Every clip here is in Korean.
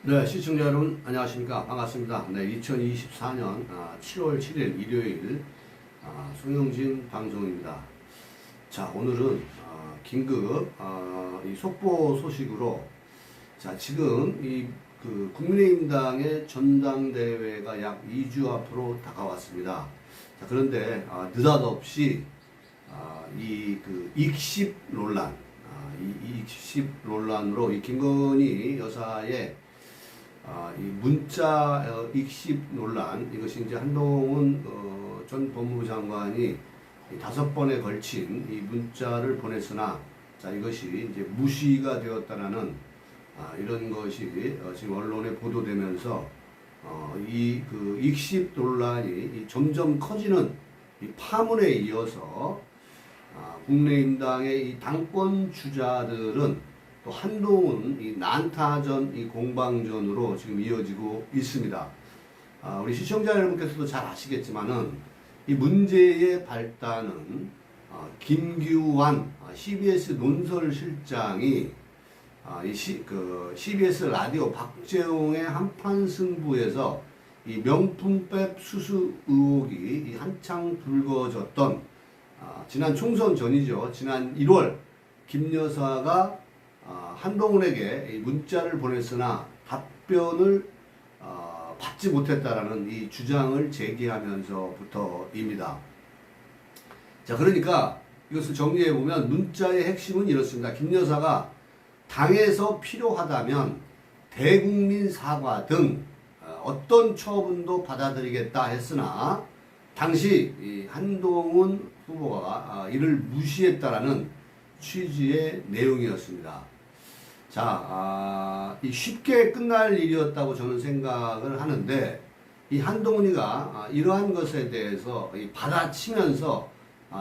네, 시청자 여러분 안녕하십니까? 반갑습니다. 네, 2024년 7월 7일 일요일 송영진 방송입니다. 자, 오늘은 긴급 이 속보 소식으로 지금 국민의힘당의 전당대회가 약 2주 앞으로 다가왔습니다. 자, 그런데 느닷없이 익십 논란, 이 익십 논란으로 이 김건희 여사의 이 문자 익십 논란, 이것이 이제 한동훈 전 법무부 장관이 5번에 걸친 이 문자를 보냈으나 이것이 이제 무시가 되었다라는 이런 것이 지금 언론에 보도되면서 이 익십 논란이 점점 커지는 이 파문에 이어서 국민의힘당의 이 당권 주자들은 또 한동훈 이 난타전, 이 공방전으로 지금 이어지고 있습니다. 우리 시청자 여러분께서도 잘 아시겠지만은 이 문제의 발단은 김규환 CBS 논설실장이 CBS 라디오 박재홍의 한판 승부에서 이 명품백 수수 의혹이 한창 불거졌던 지난 총선 전이죠. 지난 1월 김 여사가 한동훈에게 문자를 보냈으나 답변을 받지 못했다라는 이 주장을 제기하면서부터입니다. 자, 그러니까 이것을 정리해 보면 문자의 핵심은 이렇습니다. 김 여사가 당에서 필요하다면 대국민 사과 등 어떤 처분도 받아들이겠다 했으나 당시 이 한동훈 후보가 이를 무시했다라는 취지의 내용이었습니다. 이 쉽게 끝날 일이었다고 저는 생각을 하는데, 이 한동훈이가 이러한 것에 대해서 받아치면서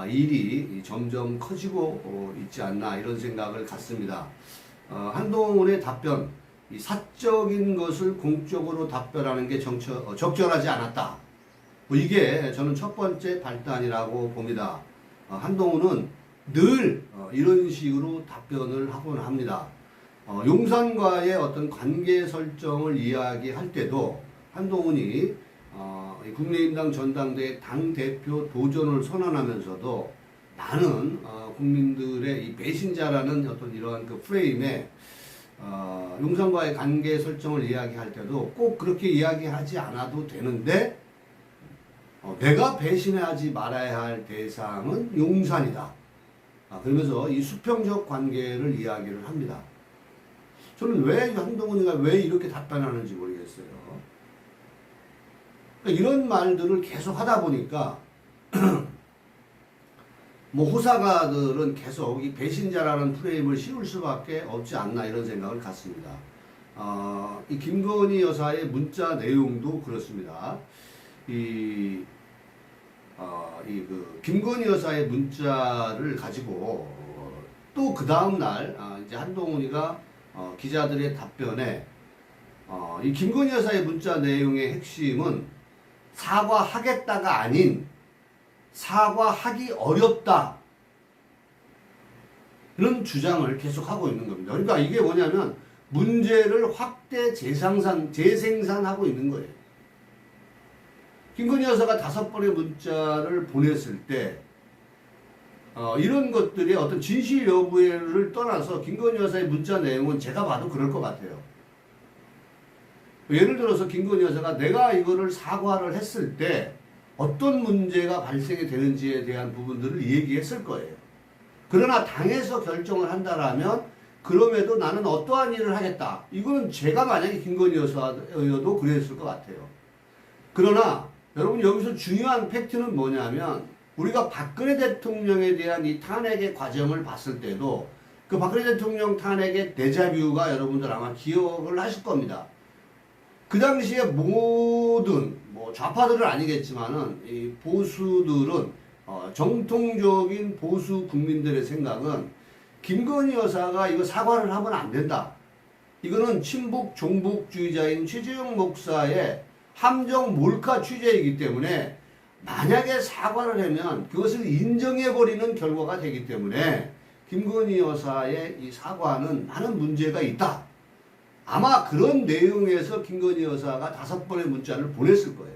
일이 점점 커지고 있지 않나 이런 생각을 갖습니다. 한동훈의 답변, 이 사적인 것을 공적으로 답변하는 게 적절하지 않았다. 이게 저는 첫 번째 발단이라고 봅니다. 한동훈은 늘 이런 식으로 답변을 하곤 합니다. 용산과의 어떤 관계 설정을 이야기할 때도 한동훈이 국민의힘당 전당대회 당대표 도전을 선언하면서도 나는 국민들의 이 배신자라는 어떤 이러한 프레임에 용산과의 관계 설정을 이야기할 때도 꼭 그렇게 이야기하지 않아도 되는데 내가 배신하지 말아야 할 대상은 용산이다. 그러면서 이 수평적 관계를 이야기를 합니다. 저는 왜 한동훈이가 왜 이렇게 답변하는지 모르겠어요. 그러니까 이런 말들을 계속 하다 보니까 호사가들은 계속 이 배신자라는 프레임을 씌울 수밖에 없지 않나 이런 생각을 갖습니다. 이 김건희 여사의 문자 내용도 그렇습니다. 김건희 여사의 문자를 가지고 또 그 다음날 이제 한동훈이가 기자들의 답변에 이 김건희 여사의 문자 내용의 핵심은 사과하겠다가 아닌 사과하기 어렵다 이런 주장을 계속하고 있는 겁니다. 그러니까 이게 뭐냐면 문제를 확대 재생산하고 있는 거예요. 김건희 여사가 5번의 문자를 보냈을 때 이런 것들이 어떤 진실 여부를 떠나서 김건희 여사의 문자 내용은 제가 봐도 그럴 것 같아요. 예를 들어서 김건희 여사가 내가 이거를 사과를 했을 때 어떤 문제가 발생이 되는지에 대한 부분들을 얘기했을 거예요. 그러나 당에서 결정을 한다라면 그럼에도 나는 어떠한 일을 하겠다. 이거는 제가 만약에 김건희 여사여도 그랬을 것 같아요. 그러나 여러분 여기서 중요한 팩트는 뭐냐면 우리가 박근혜 대통령에 대한 이 탄핵의 과정을 봤을 때도 그 박근혜 대통령 탄핵의 데자뷰가 여러분들 아마 기억을 하실 겁니다. 그 당시에 모든 좌파들은 아니겠지만은 이 보수들은 정통적인 보수 국민들의 생각은 김건희 여사가 이거 사과를 하면 안 된다. 이거는 친북 종북주의자인 최재형 목사의 함정 몰카 취재이기 때문에 만약에 사과를 하면 그것을 인정해버리는 결과가 되기 때문에 김건희 여사의 이 사과는 많은 문제가 있다. 아마 그런 내용에서 김건희 여사가 5번의 문자를 보냈을 거예요.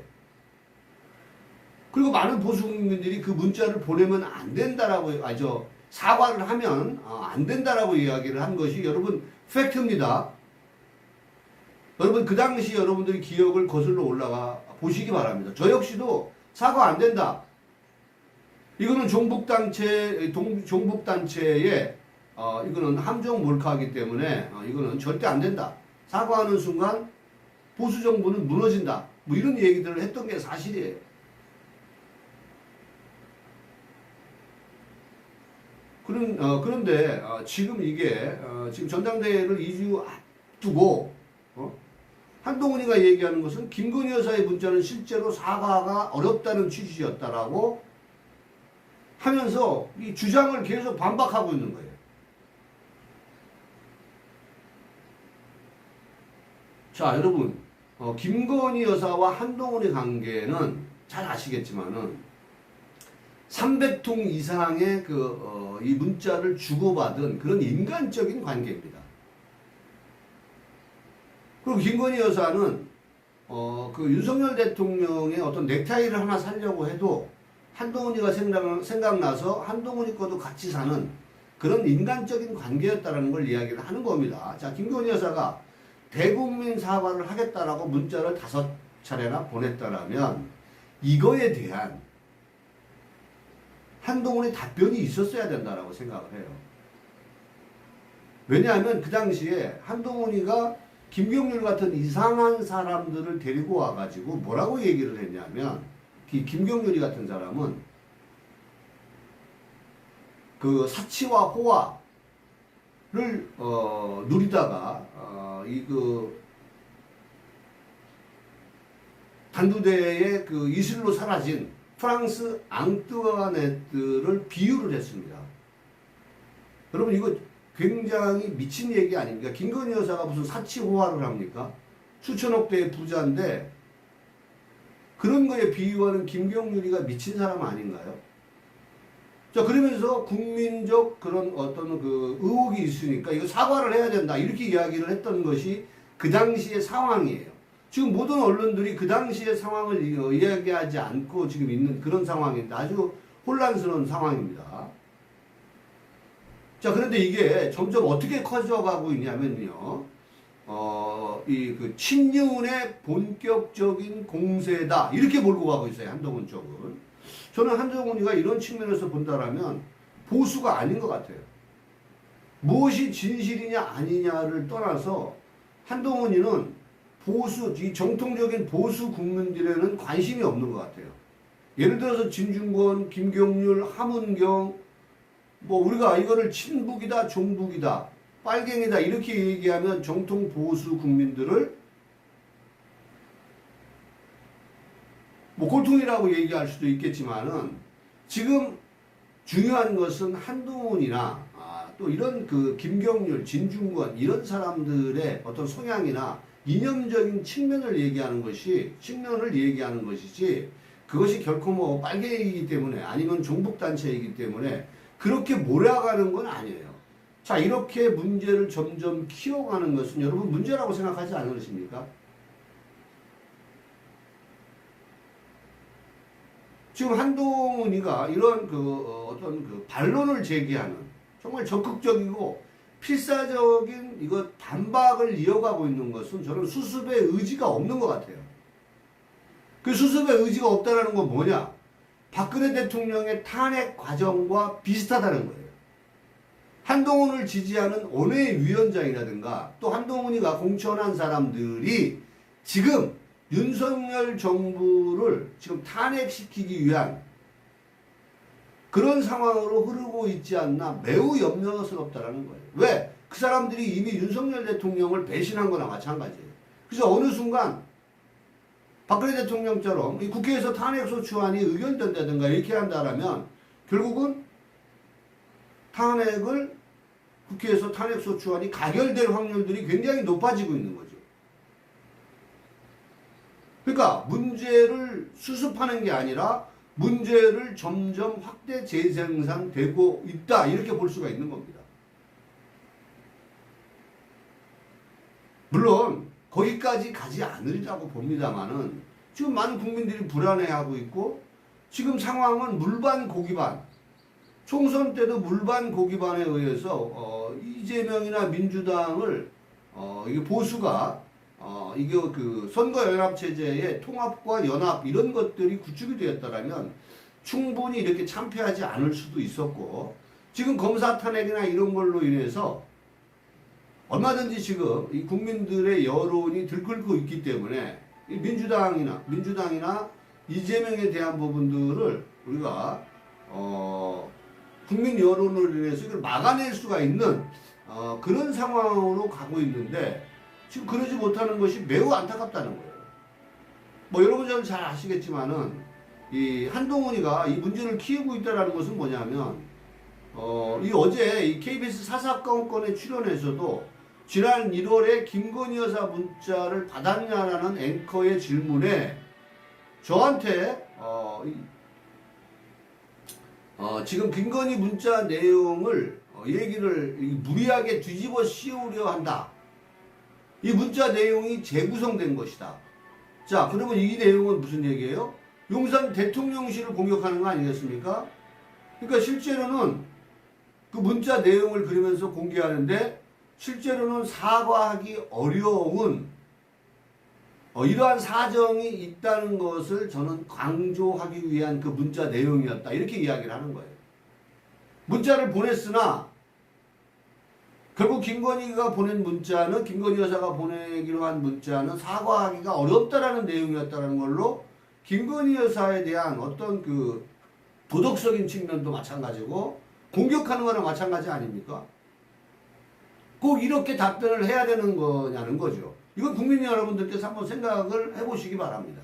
그리고 많은 보수 국민들이 그 문자를 보내면 안 된다라고, 사과를 하면 안 된다라고 이야기를 한 것이 여러분 팩트입니다. 여러분 그 당시 여러분들이 기억을 거슬러 올라가 보시기 바랍니다. 저 역시도 사과 안 된다. 이거는 종북단체의 이거는 함정 몰카이기 때문에 이거는 절대 안 된다. 사과하는 순간 보수 정부는 무너진다. 뭐 이런 얘기들을 했던 게 사실이에요. 그런데 지금 이게 지금 전당대회를 2주 앞두고 한동훈이가 얘기하는 것은 김건희 여사의 문자는 실제로 사과가 어렵다는 취지였다라고 하면서 이 주장을 계속 반박하고 있는 거예요. 자, 여러분, 김건희 여사와 한동훈의 관계는 잘 아시겠지만은 300통 이상의 이 문자를 주고받은 그런 인간적인 관계입니다. 그리고 김건희 여사는 그 윤석열 대통령의 어떤 넥타이를 하나 사려고 해도 한동훈이가 생각나서 한동훈이 거도 같이 사는 그런 인간적인 관계였다라는 걸 이야기를 하는 겁니다. 자, 김건희 여사가 대국민 사과를 하겠다라고 문자를 5차례나 보냈다라면 이거에 대한 한동훈의 답변이 있었어야 된다라고 생각을 해요. 왜냐하면 그 당시에 한동훈이가 김경률 같은 이상한 사람들을 데리고 와가지고 뭐라고 얘기를 했냐면, 김경률이 같은 사람은 그 사치와 호화를 누리다가 단두대의 그 이슬로 사라진 프랑스 앙뚜아네트를 비유를 했습니다. 여러분 이거 굉장히 미친 얘기 아닙니까? 김건희 여사가 무슨 사치호화를 합니까? 수천억 대의 부자인데 그런 거에 비유하는 김경률이가 미친 사람 아닌가요? 자, 그러면서 국민적 그런 어떤 그 의혹이 있으니까 이거 사과를 해야 된다 이렇게 이야기를 했던 것이 그 당시의 상황이에요. 지금 모든 언론들이 그 당시의 상황을 이야기하지 않고 지금 있는 그런 상황인데 아주 혼란스러운 상황입니다. 자, 그런데 이게 점점 어떻게 커져가고 있냐면요. 그 친윤의 본격적인 공세다. 이렇게 몰고 가고 있어요. 한동훈 쪽은. 저는 한동훈이가 이런 측면에서 본다라면 보수가 아닌 것 같아요. 무엇이 진실이냐 아니냐를 떠나서 한동훈이는 이 정통적인 보수 국민들에는 관심이 없는 것 같아요. 예를 들어서 진중권, 김경률, 함은경, 뭐 우리가 이거를 친북이다, 종북이다, 빨갱이다 이렇게 얘기하면 정통 보수 국민들을 뭐 골통이라고 얘기할 수도 있겠지만은 지금 중요한 것은 한동훈이나 또 이런 그 김경률, 진중권 이런 사람들의 어떤 성향이나 이념적인 측면을 얘기하는 것이지 그것이 결코 뭐 빨갱이이기 때문에 아니면 종북단체이기 때문에 그렇게 몰아가는 건 아니에요. 자, 이렇게 문제를 점점 키워가는 것은 여러분 문제라고 생각하지 않으십니까? 지금 한동훈이가 이런 어떤 반론을 제기하는 정말 적극적이고 필사적인 반박을 이어가고 있는 것은 저는 수습의 의지가 없는 것 같아요. 그 수습의 의지가 없다는 건 뭐냐? 박근혜 대통령의 탄핵 과정과 비슷하다는 거예요. 한동훈을 지지하는 원외 위원장이라든가 또 한동훈이가 공천한 사람들이 지금 윤석열 정부를 지금 탄핵시키기 위한 그런 상황으로 흐르고 있지 않나 매우 염려스럽다라는 거예요. 왜? 그 사람들이 이미 윤석열 대통령을 배신한 거나 마찬가지예요. 그래서 어느 순간 박근혜 대통령처럼 이 국회에서 탄핵소추안이 의결된다든가 이렇게 한다라면 결국은 국회에서 탄핵소추안이 가결될 확률들이 굉장히 높아지고 있는 거죠. 그러니까 문제를 수습하는 게 아니라 문제를 점점 확대 재생산되고 있다 이렇게 볼 수가 있는 겁니다. 물론 거기까지 가지 않으리라고 봅니다만은 지금 많은 국민들이 불안해하고 있고 지금 상황은 물반 고기반 총선 때도 물반 고기반에 의해서 이재명이나 민주당을 이게 보수가 이게 그 선거연합체제의 통합과 연합 이런 것들이 구축이 되었다라면 충분히 이렇게 참패하지 않을 수도 있었고 지금 검사 탄핵이나 이런 걸로 인해서 얼마든지 지금 이 국민들의 여론이 들끓고 있기 때문에 민주당이나 이재명에 대한 부분들을 우리가 국민 여론을 인해서 이걸 막아낼 수가 있는 그런 상황으로 가고 있는데 지금 그러지 못하는 것이 매우 안타깝다는 거예요. 뭐 여러분 잘 아시겠지만은 이 한동훈이가 이 문제를 키우고 있다는 것은 뭐냐면 이 어제 이 KBS 사사건건에 출연해서도 지난 1월에 김건희 여사 문자를 받았냐라는 앵커의 질문에 저한테 지금 김건희 문자 내용을 얘기를 무리하게 뒤집어 씌우려 한다. 이 문자 내용이 재구성된 것이다. 자, 그러면 이 내용은 무슨 얘기예요? 용산 대통령실을 공격하는 거 아니겠습니까? 그러니까 실제로는 그 문자 내용을 그리면서 공개하는데 실제로는 사과하기 어려운 이러한 사정이 있다는 것을 저는 강조하기 위한 그 문자 내용이었다. 이렇게 이야기를 하는 거예요. 문자를 보냈으나 결국 김건희가 보낸 문자는 김건희 여사가 보내기로 한 문자는 사과하기가 어렵다라는 내용이었다는 걸로 김건희 여사에 대한 어떤 그 도덕적인 측면도 마찬가지고 공격하는 거랑 마찬가지 아닙니까? 꼭 이렇게 답변을 해야 되는 거냐는 거죠. 이건 국민 여러분들께서 한번 생각을 해보시기 바랍니다.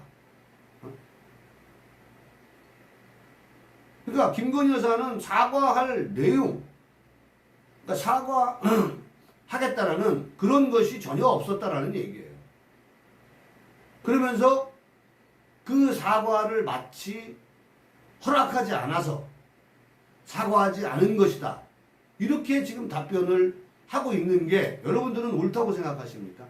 그러니까 김건희 여사는 사과할 내용, 그러니까 사과하겠다라는 그런 것이 전혀 없었다라는 얘기예요. 그러면서 그 사과를 마치 허락하지 않아서 사과하지 않은 것이다. 이렇게 지금 답변을 하고 있는 게 여러분들은 옳다고 생각하십니까?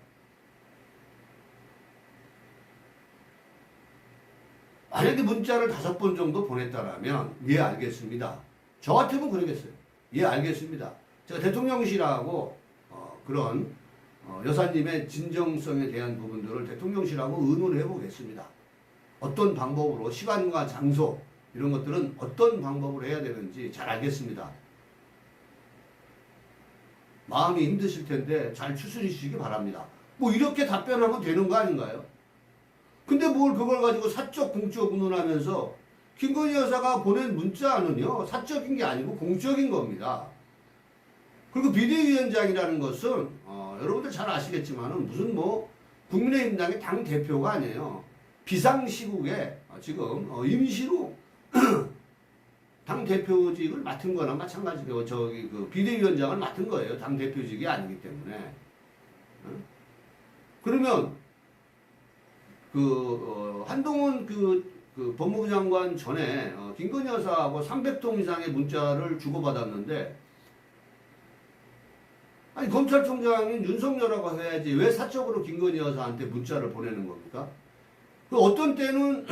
만약에 문자를 5번 정도 보냈다라면 예 알겠습니다. 저 같으면 그러겠어요. 예 알겠습니다. 제가 대통령실하고 그런 여사님의 진정성에 대한 부분들을 대통령실하고 의논을 해보겠습니다. 어떤 방법으로 시간과 장소 이런 것들은 어떤 방법으로 해야 되는지 잘 알겠습니다. 마음이 힘드실 텐데 잘 추스리 주시기 바랍니다. 뭐 이렇게 답변하면 되는 거 아닌가요? 근데 뭘 그걸 가지고 사적 공적 운운하면서 김건희 여사가 보낸 문자는요 사적인 게 아니고 공적인 겁니다. 그리고 비대위원장이라는 것은 여러분들 잘 아시겠지만은 무슨 뭐 국민의힘당의 당 대표가 아니에요. 비상시국에 지금 임시로 당 대표직을 맡은 거나 마찬가지고 저기 그 비대위원장을 맡은 거예요. 당 대표직이 아니기 때문에. 그러면 한동훈 그 법무부 장관 전에 김건희 여사하고 300통 이상의 문자를 주고받았는데 아니 검찰총장인 윤석열하고 해야지 왜 사적으로 김건희 여사한테 문자를 보내는 겁니까? 그 어떤 때는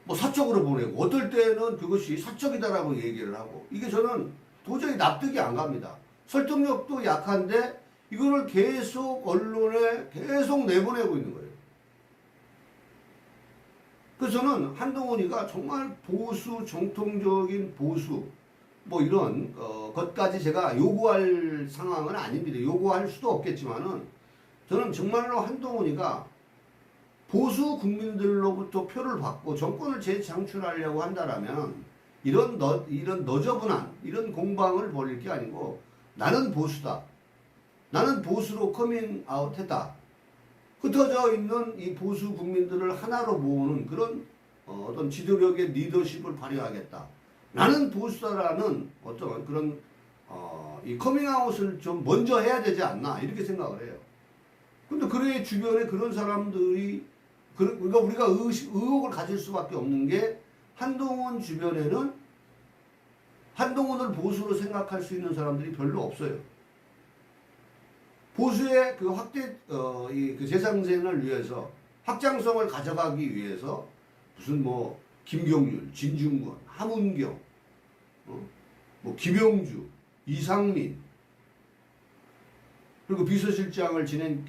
뭐 사적으로 보내고 어떨 때는 그것이 사적이다라고 얘기를 하고 이게 저는 도저히 납득이 안 갑니다. 설득력도 약한데 이거를 계속 언론에 계속 내보내고 있는 거예요. 그래서 저는 한동훈이가 정말 보수, 정통적인 보수 뭐 이런 것까지 제가 요구할 상황은 아닙니다. 요구할 수도 없겠지만은 저는 정말로 한동훈이가 보수 국민들로부터 표를 받고 정권을 재창출하려고 한다라면 이런 너저분한 이런 공방을 벌일 게 아니고 나는 보수다. 나는 보수로 커밍아웃 했다. 흩어져 있는 이 보수 국민들을 하나로 모으는 그런 어떤 지도력의 리더십을 발휘하겠다. 나는 보수다라는 어떤 그런 이 커밍아웃을 좀 먼저 해야 되지 않나 이렇게 생각을 해요. 근데 그의 주변에 그런 사람들이 그러니까 우리가 의혹을 가질 수밖에 없는 게 한동훈 주변에는 한동훈을 보수로 생각할 수 있는 사람들이 별로 없어요. 보수의 그 그 재상생을 위해서 확장성을 가져가기 위해서 무슨 뭐 김경률, 진중권, 함은경, 뭐 김영주, 이상민, 그리고 비서실장을 지낸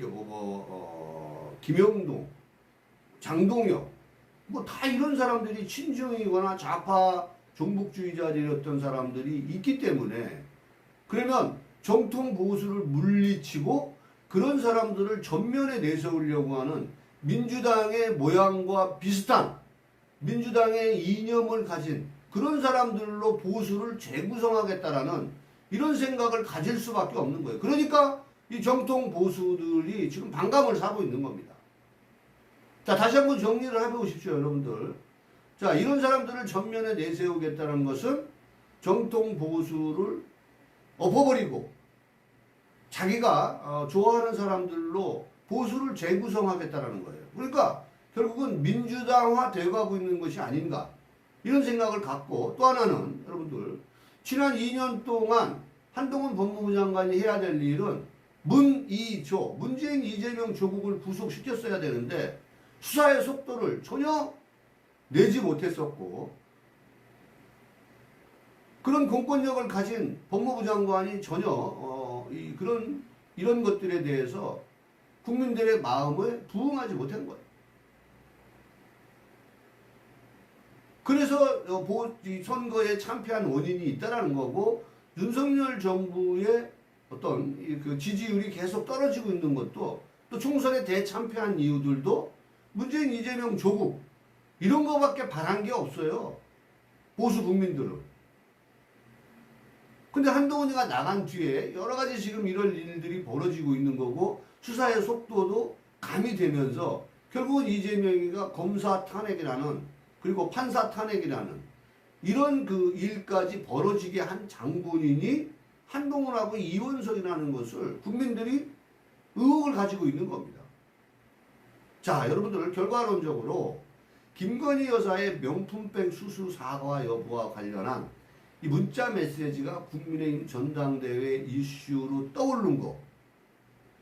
김영동, 장동혁, 뭐 다 이런 사람들이 친중이거나 좌파 종북주의자들이었던 사람들이 있기 때문에, 그러면 정통 보수를 물리치고 그런 사람들을 전면에 내세우려고 하는 민주당의 모양과 비슷한 민주당의 이념을 가진 그런 사람들로 보수를 재구성하겠다라는 이런 생각을 가질 수밖에 없는 거예요. 그러니까 이 정통 보수들이 지금 반감을 사고 있는 겁니다. 자, 다시 한번 정리를 해보십시오, 여러분들. 자, 이런 사람들을 전면에 내세우겠다는 것은 정통 보수를 엎어버리고 자기가 좋아하는 사람들로 보수를 재구성하겠다는 거예요. 그러니까 결국은 민주당화 되어가고 있는 것이 아닌가, 이런 생각을 갖고, 또 하나는 여러분들, 지난 2년 동안 한동훈 법무부 장관이 해야 될 일은 문재인 이재명 조국을 구속시켰어야 되는데 수사의 속도를 전혀 내지 못했었고, 그런 공권력을 가진 법무부 장관이 전혀 이런 것들에 대해서 국민들의 마음을 부응하지 못한 거예요. 그래서 선거에 참패한 원인이 있다라는 거고, 윤석열 정부의 어떤 그 지지율이 계속 떨어지고 있는 것도, 또 총선에 대참패한 이유들도 문재인, 이재명, 조국 이런 거밖에 바란 게 없어요. 보수 국민들은. 근데 한동훈이가 나간 뒤에 여러 가지 지금 이런 일들이 벌어지고 있는 거고, 수사의 속도도 가미되면서 결국은 이재명이가 검사 탄핵이라는, 그리고 판사 탄핵이라는 이런 그 일까지 벌어지게 한 장본인이 한동훈하고 이원석이라는 것을 국민들이 의혹을 가지고 있는 겁니다. 자, 여러분들, 결과론적으로 김건희 여사의 명품백 수수 사과 여부와 관련한 이 문자 메시지가 국민의힘 전당대회 이슈로 떠오른 거,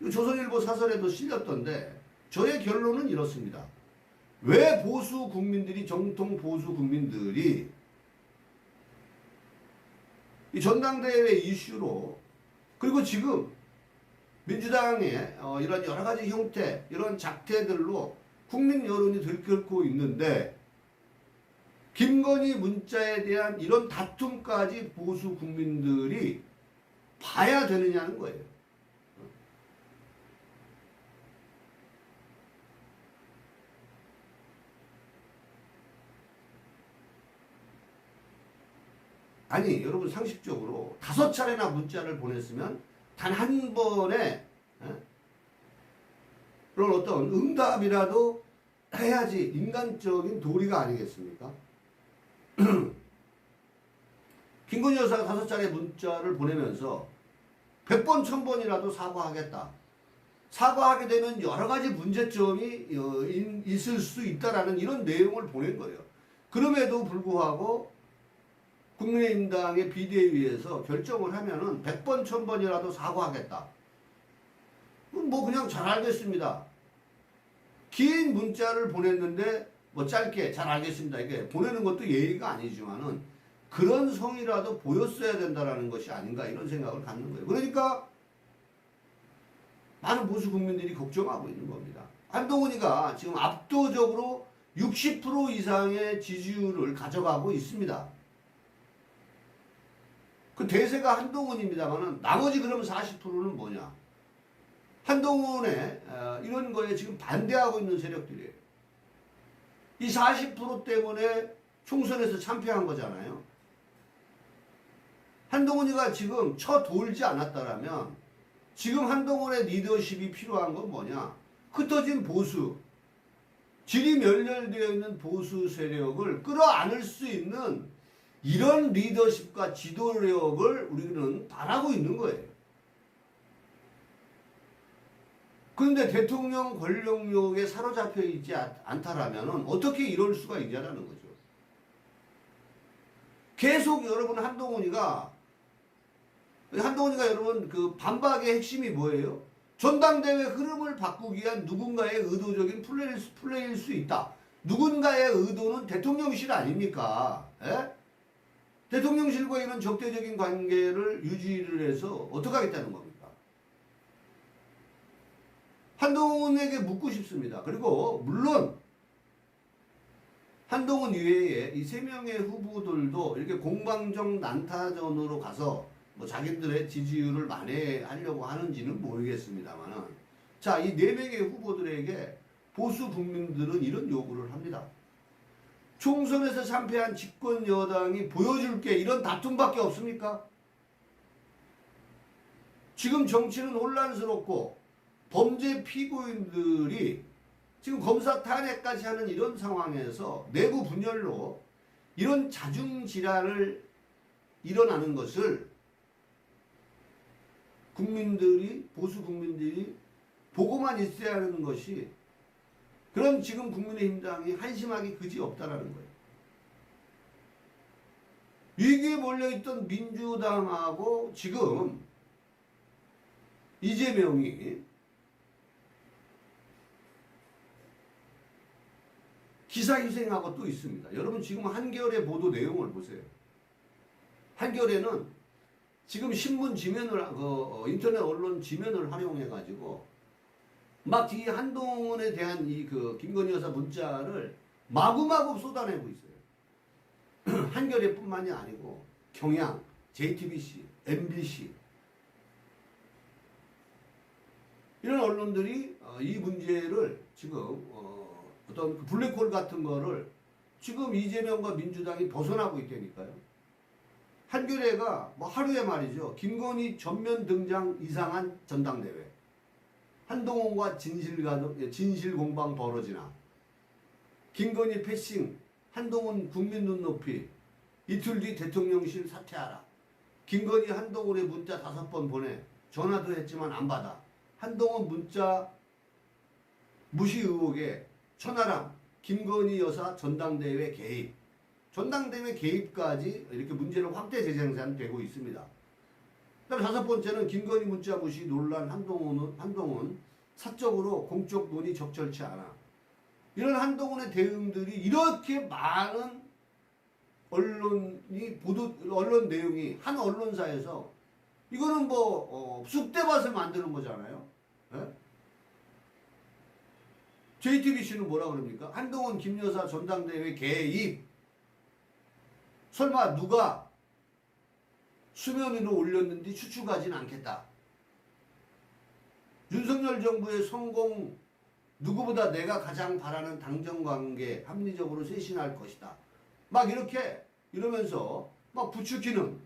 조선일보 사설에도 실렸던데, 저의 결론은 이렇습니다. 왜 보수 국민들이, 정통 보수 국민들이 이 전당대회 이슈로, 그리고 지금 민주당의 이런 여러 가지 형태, 이런 작태들로 국민 여론이 들끓고 있는데, 김건희 문자에 대한 이런 다툼까지 보수 국민들이 봐야 되느냐는 거예요. 아니, 여러분, 상식적으로 5차례나 문자를 보냈으면 단 한 번에 그런 어떤 응답이라도 해야지 인간적인 도리가 아니겠습니까? 김건희 여사가 5차례 문자를 보내면서 100번, 1000번이라도 사과하겠다. 사과하게 되면 여러 가지 문제점이 있을 수 있다라는 이런 내용을 보낸 거예요. 그럼에도 불구하고 국민의힘당의 비대위에서 결정을 하면은 100번, 1000번이라도 사과하겠다. 뭐 그냥 잘 알겠습니다. 긴 문자를 보냈는데 뭐 짧게 잘 알겠습니다. 이게 보내는 것도 예의가 아니지만은 그런 성이라도 보였어야 된다라는 것이 아닌가, 이런 생각을 갖는 거예요. 그러니까 많은 보수 국민들이 걱정하고 있는 겁니다. 한동훈이가 지금 압도적으로 60% 이상의 지지율을 가져가고 있습니다. 그 대세가 한동훈입니다만은 나머지 그러면 40%는 뭐냐? 한동훈의 이런 거에 지금 반대하고 있는 세력들이에요. 이 40% 때문에 총선에서 참패한 거잖아요. 한동훈이가 지금 쳐돌지 않았다라면 지금 한동훈의 리더십이 필요한 건 뭐냐? 흩어진 보수, 질이 멸렬되어 있는 보수 세력을 끌어안을 수 있는 이런 리더십과 지도력을 우리는 바라고 있는 거예요. 그런데 대통령 권력욕에 사로잡혀 있지 않다라면 어떻게 이럴 수가 있냐라는 거죠. 계속 여러분 한동훈이가 여러분 그 반박의 핵심이 뭐예요? 전당대회 흐름을 바꾸기 위한 누군가의 의도적인 플레이일 수 있다. 누군가의 의도는 대통령실 아닙니까? 에? 대통령실과 이런 적대적인 관계를 유지를 해서 어떻게 하겠다는 겁니까? 한동훈에게 묻고 싶습니다. 그리고 물론 한동훈 이외에 이 3명의 후보들도 이렇게 공방정 난타전으로 가서 뭐 자기들의 지지율을 만회하려고 하는지는 모르겠습니다만, 자, 이 4명의 후보들에게 보수 국민들은 이런 요구를 합니다. 총선에서 참패한 집권 여당이 보여줄 게 이런 다툼밖에 없습니까? 지금 정치는 혼란스럽고 범죄 피고인들이 지금 검사 탄핵까지 하는 이런 상황에서 내부 분열로 이런 자중질환을 일어나는 것을 국민들이, 보수 국민들이 보고만 있어야 하는 것이, 그런 지금 국민의힘당이 한심하기 그지 없다라는 거예요. 위기에 몰려있던 민주당하고 지금 이재명이 기사희생하고 또 있습니다. 여러분 지금 한겨레 보도 내용을 보세요. 한겨레는 지금 신문 지면을, 인터넷 언론 지면을 활용해가지고 막 이 한동훈에 대한 이 김건희 여사 문자를 마구마구 쏟아내고 있어요. 한겨레뿐만이 아니고 경향, JTBC, MBC 이런 언론들이 이 문제를 지금 어떤 블랙홀 같은 거를 지금 이재명과 민주당이 벗어나고 있다니까요. 한겨레가 뭐 하루에 말이죠. 김건희 전면 등장 이상한 전당대회. 한동훈과 진실공방 벌어지나. 김건희 패싱, 한동훈 국민 눈높이, 이틀 뒤 대통령실 사퇴하라. 김건희 한동훈의 문자 5번 보내. 전화도 했지만 안 받아. 한동훈 문자 무시 의혹에 천하람, 김건희 여사 전당대회 개입. 전당대회 개입까지 이렇게 문제를 확대 재생산되고 있습니다. 그다음 5번째는 김건희 문자 무시 논란 한동훈 사적으로 공적 논의 적절치 않아. 이런 한동훈의 대응들이 이렇게 많은 언론 내용이 한 언론사에서 이거는 쑥대밭을 만드는 거잖아요. 네? JTBC는 뭐라 그럽니까? 한동훈 김여사 전당대회 개입. 설마 누가 수면 위로 올렸는지 추측하진 않겠다. 윤석열 정부의 성공, 누구보다 내가 가장 바라는 당정관계 합리적으로 쇄신할 것이다. 막 이렇게 이러면서 막 부추기는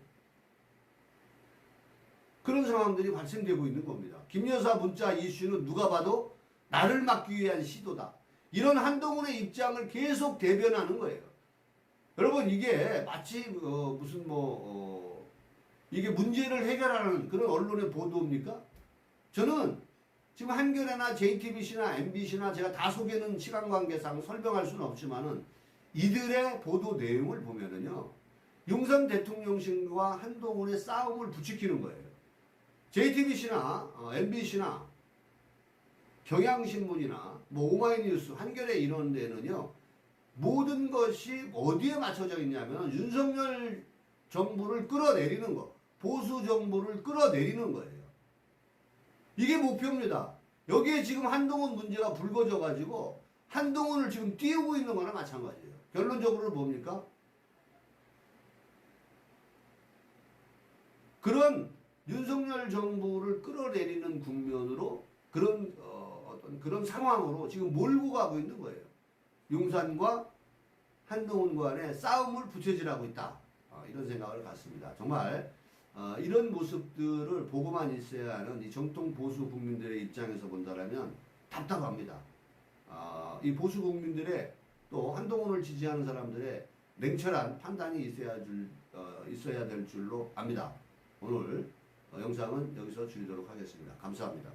그런 상황들이 발생되고 있는 겁니다. 김여사 문자 이슈는 누가 봐도 나를 막기 위한 시도다. 이런 한동훈의 입장을 계속 대변하는 거예요. 여러분 이게 마치 이게 문제를 해결하는 그런 언론의 보도입니까? 저는 지금 한겨레나 JTBC나 MBC나 제가 다 소개는 시간 관계상 설명할 수는 없지만은 이들의 보도 내용을 보면은요, 용산 대통령실과 한동훈의 싸움을 부추기는 거예요. JTBC나 MBC나 경향신문이나 오마이뉴스, 한겨레 이런 데는요, 모든 것이 어디에 맞춰져 있냐면 윤석열 정부를 끌어내리는 거, 보수 정부를 끌어내리는 거예요. 이게 목표입니다. 여기에 지금 한동훈 문제가 불거져 가지고 한동훈을 지금 띄우고 있는 거나 마찬가지예요. 결론적으로 뭡니까? 그런 윤석열 정부를 끌어내리는 국면으로 그런 상황으로 지금 몰고 가고 있는 거예요. 용산과 한동훈 간의 싸움을 부채질하고 있다. 이런 생각을 갖습니다. 정말 이런 모습들을 보고만 있어야 하는 이 정통 보수 국민들의 입장에서 본다면 답답합니다. 이 보수 국민들의 또 한동훈을 지지하는 사람들의 냉철한 판단이 있어야 될 줄로 압니다. 오늘 영상은 여기서 줄이도록 하겠습니다. 감사합니다.